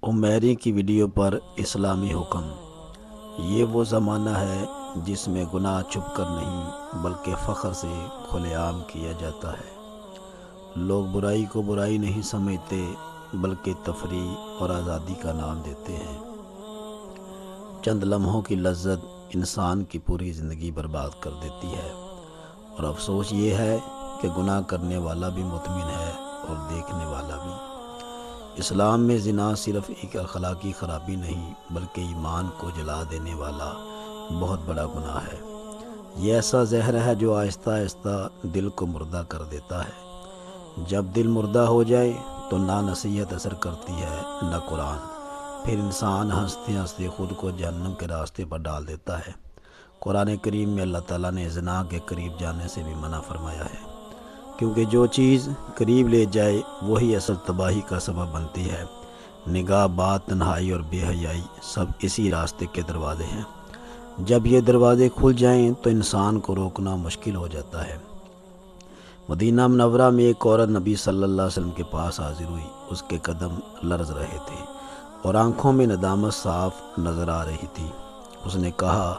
عمیری کی ویڈیو پر اسلامی حکم۔ یہ وہ زمانہ ہے جس میں گناہ چھپ کر نہیں بلکہ فخر سے کھلے عام کیا جاتا ہے۔ لوگ برائی کو برائی نہیں سمجھتے بلکہ تفریح اور آزادی کا نام دیتے ہیں۔ چند لمحوں کی لذت انسان کی پوری زندگی برباد کر دیتی ہے، اور افسوس یہ ہے کہ گناہ کرنے والا بھی مطمئن ہے اور دیکھنے والا بھی۔ اسلام میں زنا صرف ایک اخلاقی خرابی نہیں بلکہ ایمان کو جلا دینے والا بہت بڑا گناہ ہے۔ یہ ایسا زہر ہے جو آہستہ آہستہ دل کو مردہ کر دیتا ہے۔ جب دل مردہ ہو جائے تو نہ نصیحت اثر کرتی ہے نہ قرآن، پھر انسان ہنستے ہنستے خود کو جہنم کے راستے پر ڈال دیتا ہے۔ قرآن کریم میں اللہ تعالیٰ نے زنا کے قریب جانے سے بھی منع فرمایا ہے، کیونکہ جو چیز قریب لے جائے وہی اصل تباہی کا سبب بنتی ہے۔ نگاہ، بات، تنہائی اور بے حیائی سب اسی راستے کے دروازے ہیں۔ جب یہ دروازے کھل جائیں تو انسان کو روکنا مشکل ہو جاتا ہے۔ مدینہ منورہ میں ایک عورت نبی صلی اللہ علیہ وسلم کے پاس حاضر ہوئی۔ اس کے قدم لرز رہے تھے اور آنکھوں میں ندامت صاف نظر آ رہی تھی۔ اس نے کہا،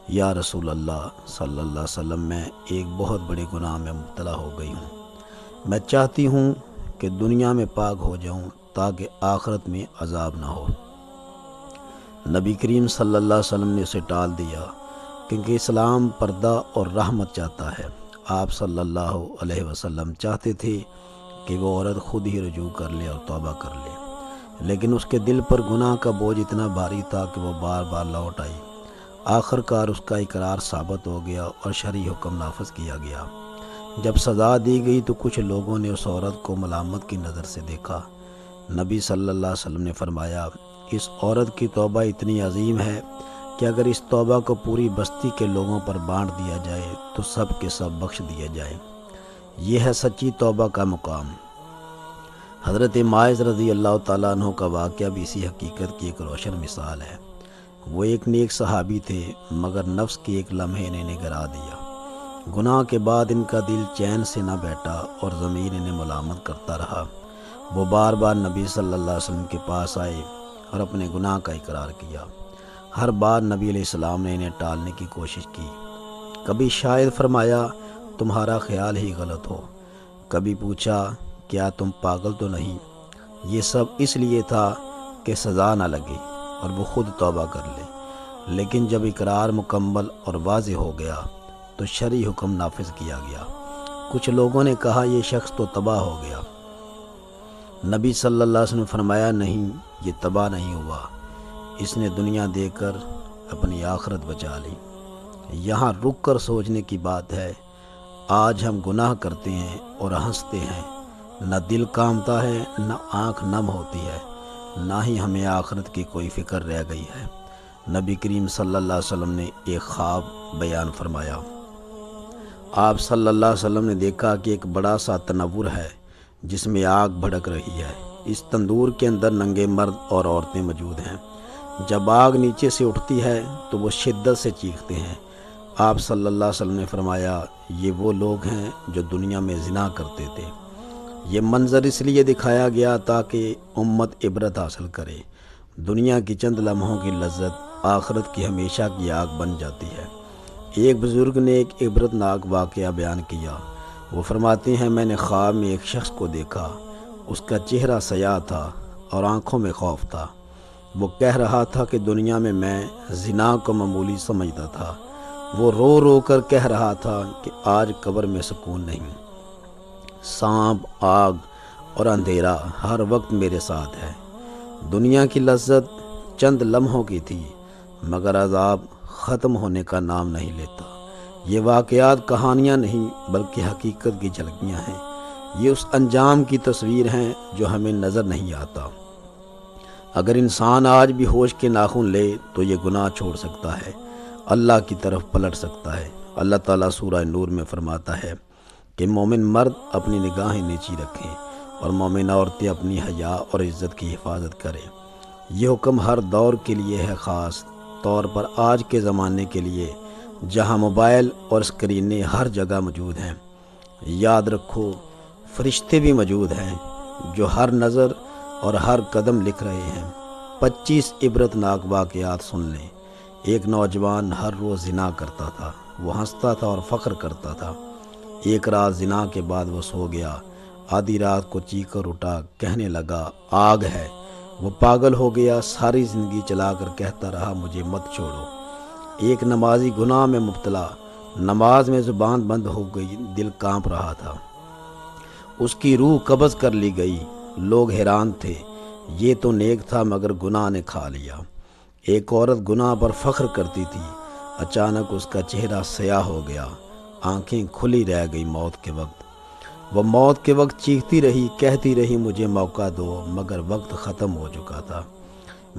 یا رسول اللہ صلی اللہ علیہ وسلم، میں ایک بہت بڑے گناہ میں مبتلا ہو گئی ہوں۔ میں چاہتی ہوں کہ دنیا میں پاک ہو جاؤں تاکہ آخرت میں عذاب نہ ہو۔ نبی کریم صلی اللہ علیہ وسلم نے اسے ٹال دیا، کیونکہ اسلام پردہ اور رحمت چاہتا ہے۔ آپ صلی اللہ علیہ وسلم چاہتے تھے کہ وہ عورت خود ہی رجوع کر لے اور توبہ کر لے، لیکن اس کے دل پر گناہ کا بوجھ اتنا بھاری تھا کہ وہ بار بار لوٹ آئی۔ آخر کار اس کا اقرار ثابت ہو گیا اور شرعی حکم نافذ کیا گیا۔ جب سزا دی گئی تو کچھ لوگوں نے اس عورت کو ملامت کی نظر سے دیکھا۔ نبی صلی اللہ علیہ وسلم نے فرمایا، اس عورت کی توبہ اتنی عظیم ہے کہ اگر اس توبہ کو پوری بستی کے لوگوں پر بانٹ دیا جائے تو سب کے سب بخش دیے جائیں۔ یہ ہے سچی توبہ کا مقام۔ حضرت معاذ رضی اللہ تعالیٰ عنہ کا واقعہ بھی اسی حقیقت کی ایک روشن مثال ہے۔ وہ ایک نیک صحابی تھے، مگر نفس کے ایک لمحے نے انہیں گرا دیا۔ گناہ کے بعد ان کا دل چین سے نہ بیٹھا اور ضمیر انہیں ملامت کرتا رہا۔ وہ بار بار نبی صلی اللہ علیہ وسلم کے پاس آئے اور اپنے گناہ کا اقرار کیا۔ ہر بار نبی علیہ السلام نے انہیں ٹالنے کی کوشش کی۔ کبھی شاید فرمایا، تمہارا خیال ہی غلط ہو۔ کبھی پوچھا، کیا تم پاگل تو نہیں؟ یہ سب اس لیے تھا کہ سزا نہ لگے اور وہ خود توبہ کر لے۔ لیکن جب اقرار مکمل اور واضح ہو گیا تو شرعی حکم نافذ کیا گیا۔ کچھ لوگوں نے کہا، یہ شخص تو تباہ ہو گیا۔ نبی صلی اللہ علیہ وسلم نے فرمایا، نہیں، یہ تباہ نہیں ہوا، اس نے دنیا دے کر اپنی آخرت بچا لی۔ یہاں رک کر سوچنے کی بات ہے، آج ہم گناہ کرتے ہیں اور ہنستے ہیں، نہ دل کامتا ہے، نہ آنکھ نم ہوتی ہے، نہ ہی ہمیں آخرت کی کوئی فکر رہ گئی ہے۔ نبی کریم صلی اللہ علیہ وسلم نے ایک خواب بیان فرمایا۔ آپ صلی اللہ علیہ وسلم نے دیکھا کہ ایک بڑا سا تنور ہے جس میں آگ بھڑک رہی ہے۔ اس تندور کے اندر ننگے مرد اور عورتیں موجود ہیں۔ جب آگ نیچے سے اٹھتی ہے تو وہ شدت سے چیختے ہیں۔ آپ صلی اللہ علیہ وسلم نے فرمایا، یہ وہ لوگ ہیں جو دنیا میں زنا کرتے تھے۔ یہ منظر اس لیے دکھایا گیا تاکہ امت عبرت حاصل کرے۔ دنیا کی چند لمحوں کی لذت آخرت کی ہمیشہ کی آگ بن جاتی ہے۔ ایک بزرگ نے ایک عبرت ناک واقعہ بیان کیا۔ وہ فرماتے ہیں، میں نے خواب میں ایک شخص کو دیکھا۔ اس کا چہرہ سیاہ تھا اور آنکھوں میں خوف تھا۔ وہ کہہ رہا تھا کہ دنیا میں میں زنا کو معمولی سمجھتا تھا۔ وہ رو رو کر کہہ رہا تھا کہ آج قبر میں سکون نہیں۔ سانپ، آگ اور اندھیرا ہر وقت میرے ساتھ ہے۔ دنیا کی لذت چند لمحوں کی تھی، مگر عذاب ختم ہونے کا نام نہیں لیتا۔ یہ واقعات کہانیاں نہیں بلکہ حقیقت کی جھلکیاں ہیں۔ یہ اس انجام کی تصویر ہیں جو ہمیں نظر نہیں آتا۔ اگر انسان آج بھی ہوش کے ناخن لے تو یہ گناہ چھوڑ سکتا ہے، اللہ کی طرف پلٹ سکتا ہے۔ اللہ تعالیٰ سورہ نور میں فرماتا ہے کہ مومن مرد اپنی نگاہیں نیچی رکھیں اور مومن عورتیں اپنی حیا اور عزت کی حفاظت کریں۔ یہ حکم ہر دور کے لیے ہے، خاص طور پر آج کے زمانے کے لیے جہاں موبائل اور اسکرینیں ہر جگہ موجود ہیں۔ یاد رکھو، فرشتے بھی موجود ہیں جو ہر نظر اور ہر قدم لکھ رہے ہیں۔ 25 عبرتناک واقعات سن لیں۔ ایک نوجوان ہر روز زنا کرتا تھا، وہ ہنستا تھا اور فخر کرتا تھا۔ ایک رات زنا کے بعد وہ سو گیا، آدھی رات کو چیخ کر اٹھا، کہنے لگا آگ ہے۔ وہ پاگل ہو گیا، ساری زندگی چلا کر کہتا رہا مجھے مت چھوڑو۔ ایک نمازی گناہ میں مبتلا، نماز میں زبان بند ہو گئی، دل کانپ رہا تھا، اس کی روح قبض کر لی گئی۔ لوگ حیران تھے، یہ تو نیک تھا مگر گناہ نے کھا لیا۔ ایک عورت گناہ پر فخر کرتی تھی، اچانک اس کا چہرہ سیاہ ہو گیا، آنکھیں کھلی رہ گئی موت کے وقت۔ وہ موت کے وقت چیختی رہی، کہتی رہی مجھے موقع دو، مگر وقت ختم ہو چکا تھا۔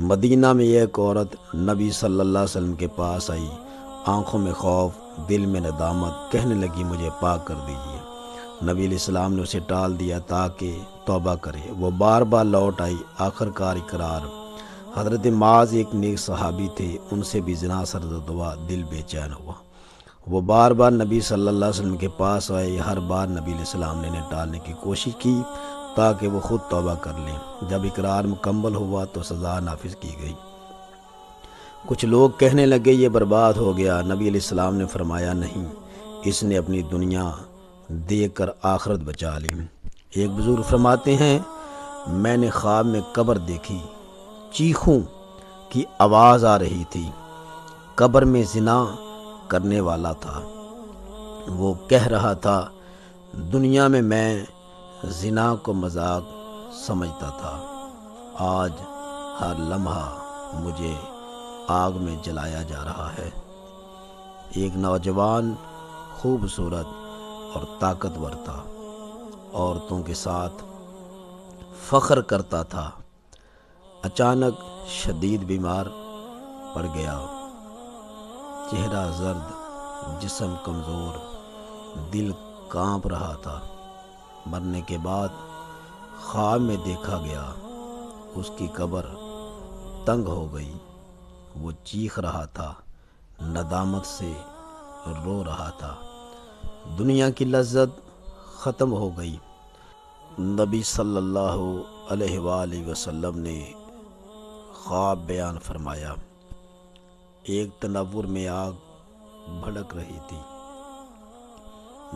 مدینہ میں ایک عورت نبی صلی اللہ علیہ وسلم کے پاس آئی، آنکھوں میں خوف، دل میں ندامت، کہنے لگی مجھے پاک کر دیجیے۔ نبی علیہ السلام نے اسے ٹال دیا تاکہ توبہ کرے۔ وہ بار بار لوٹ آئی، آخر کار اقرار۔ حضرت معاذ ایک نیک صحابی تھے، ان سے بھی زنا سرزد ہوا، دل بے چین ہوا۔ وہ بار بار نبی صلی اللہ علیہ وسلم کے پاس آئے، ہر بار نبی علیہ السلام نے انہیں ٹالنے کی کوشش کی تاکہ وہ خود توبہ کر لیں۔ جب اقرار مکمل ہوا تو سزا نافذ کی گئی۔ کچھ لوگ کہنے لگے یہ برباد ہو گیا۔ نبی علیہ السلام نے فرمایا نہیں، اس نے اپنی دنیا دے کر آخرت بچا لی۔ ایک بزرگ فرماتے ہیں میں نے خواب میں قبر دیکھی، چیخوں کی آواز آ رہی تھی، قبر میں زنا کرنے والا تھا۔ وہ کہہ رہا تھا دنیا میں میں زنا کو مذاق سمجھتا تھا، آج ہر لمحہ مجھے آگ میں جلایا جا رہا ہے۔ ایک نوجوان خوبصورت اور طاقتور تھا، عورتوں کے ساتھ فخر کرتا تھا، اچانک شدید بیمار پڑ گیا، چہرہ زرد، جسم کمزور، دل کانپ رہا تھا۔ مرنے کے بعد خواب میں دیکھا گیا، اس کی قبر تنگ ہو گئی، وہ چیخ رہا تھا، ندامت سے رو رہا تھا، دنیا کی لذت ختم ہو گئی۔ نبی صلی اللہ علیہ وآلہ وسلم نے خواب بیان فرمایا، ایک تنور میں آگ بھڑک رہی تھی،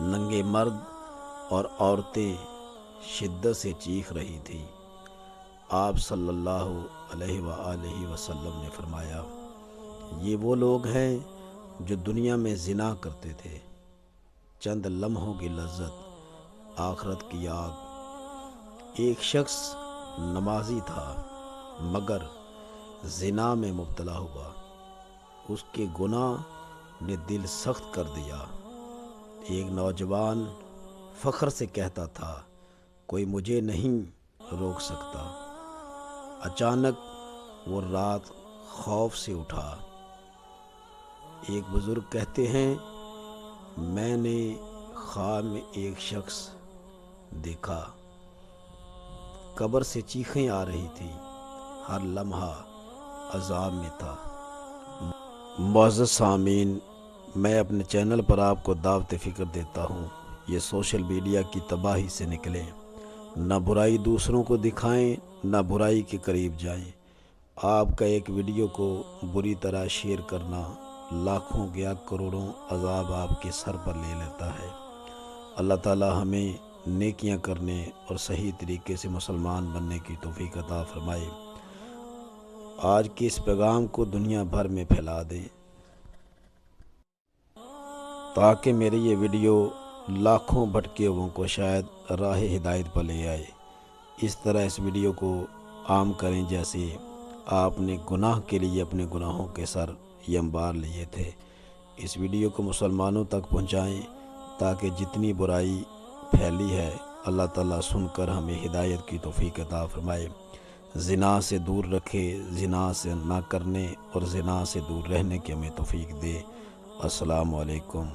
ننگے مرد اور عورتیں شدت سے چیخ رہی تھی۔ آپ صلی اللہ علیہ وآلہ وسلم نے فرمایا یہ وہ لوگ ہیں جو دنیا میں زنا کرتے تھے، چند لمحوں کی لذت، آخرت کی آگ۔ ایک شخص نمازی تھا مگر زنا میں مبتلا ہوا، اس کے گناہ نے دل سخت کر دیا۔ ایک نوجوان فخر سے کہتا تھا کوئی مجھے نہیں روک سکتا، اچانک وہ رات خوف سے اٹھا۔ ایک بزرگ کہتے ہیں میں نے خواب میں ایک شخص دیکھا، قبر سے چیخیں آ رہی تھی، ہر لمحہ عذاب میں تھا۔ معزز سامعین، میں اپنے چینل پر آپ کو دعوت فکر دیتا ہوں، یہ سوشل میڈیا کی تباہی سے نکلیں، نہ برائی دوسروں کو دکھائیں، نہ برائی کے قریب جائیں۔ آپ کا ایک ویڈیو کو بری طرح شیئر کرنا لاکھوں یا کروڑوں عذاب آپ کے سر پر لے لیتا ہے۔ اللہ تعالی ہمیں نیکیاں کرنے اور صحیح طریقے سے مسلمان بننے کی توفیق عطا فرمائے۔ آج کے اس پیغام کو دنیا بھر میں پھیلا دیں تاکہ میری یہ ویڈیو لاکھوں بھٹکے ہوئوں کو شاید راہ ہدایت پر لے آئے۔ اس طرح اس ویڈیو کو عام کریں جیسے آپ نے گناہ کے لیے اپنے گناہوں کے سر یہ انبار لیے تھے۔ اس ویڈیو کو مسلمانوں تک پہنچائیں تاکہ جتنی برائی پھیلی ہے اللہ تعالیٰ سن کر ہمیں ہدایت کی توفیق عطا فرمائے، زنا سے دور رکھے، زنا سے نہ کرنے اور زنا سے دور رہنے کی ہمیں توفیق دے۔ السلام علیکم